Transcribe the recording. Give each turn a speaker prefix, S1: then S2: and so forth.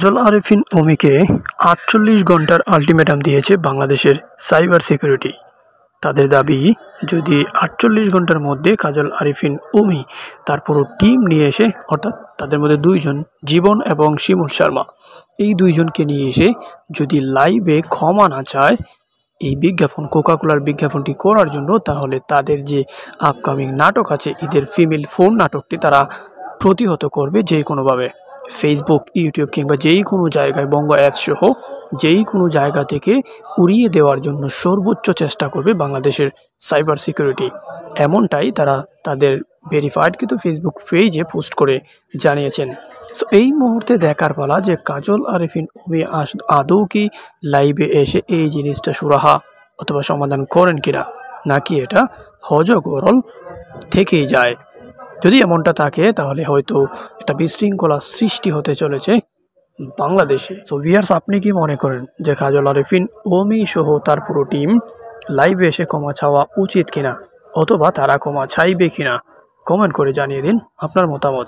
S1: কাজল আরেফিন অমিকে ৪৮ ঘন্টার আলটিমেটাম দিয়েছে বাংলাদেশের সাইবার সিকিউরিটি। তাদের দাবি, যদি ৪৮ ঘন্টার মধ্যে কাজল আরেফিন অমি তার পুরো টিম নিয়ে এসে, অর্থাৎ তাদের মধ্যে দুইজন জীবন এবং শিমুল শর্মা, এই দুইজনকে নিয়ে এসে যদি লাইভে ক্ষমা না চায় এই বিজ্ঞাপন, কোকাকোলার বিজ্ঞাপনটি করার জন্য, তাহলে তাদের যে আপকামিং নাটক আছে, ঈদের ফিমেল ফোন নাটকটি তারা প্রতিহত করবে যে কোনোভাবে। ফেসবুক, ইউটিউব কিংবা যেই কোনো জায়গায় বঙ্গ অ্যাপস সহ যেই কোনো জায়গা থেকে উড়িয়ে দেওয়ার জন্য সর্বোচ্চ চেষ্টা করবে বাংলাদেশের সাইবার সিকিউরিটি। এমনটাই তারা তাদের ভেরিফাইড কিন্তু ফেসবুক পেজে পোস্ট করে জানিয়েছেন। সো এই মুহূর্তে দেখার পালা যে কাজল আরেফিন অমি আদৌ কি লাইভে এসে এই জিনিসটা সুরাহা অথবা সমাধান করেন কিনা, নাকি এটা হজগরল থেকেই যায়। যদি এমনটা থাকে তাহলে হয়তো একটা বিশৃঙ্খলা সৃষ্টি হতে চলেছে বাংলাদেশে। তো ভিউয়ার্স, আপনি কি মনে করেন যে কাজল আরেফিন অমি সহ তার পুরো টিম লাইভে এসে ক্ষমা চাওয়া উচিত কিনা, অথবা তারা ক্ষমা চাইবে কিনা? কমেন্ট করে জানিয়ে দিন আপনার মতামত।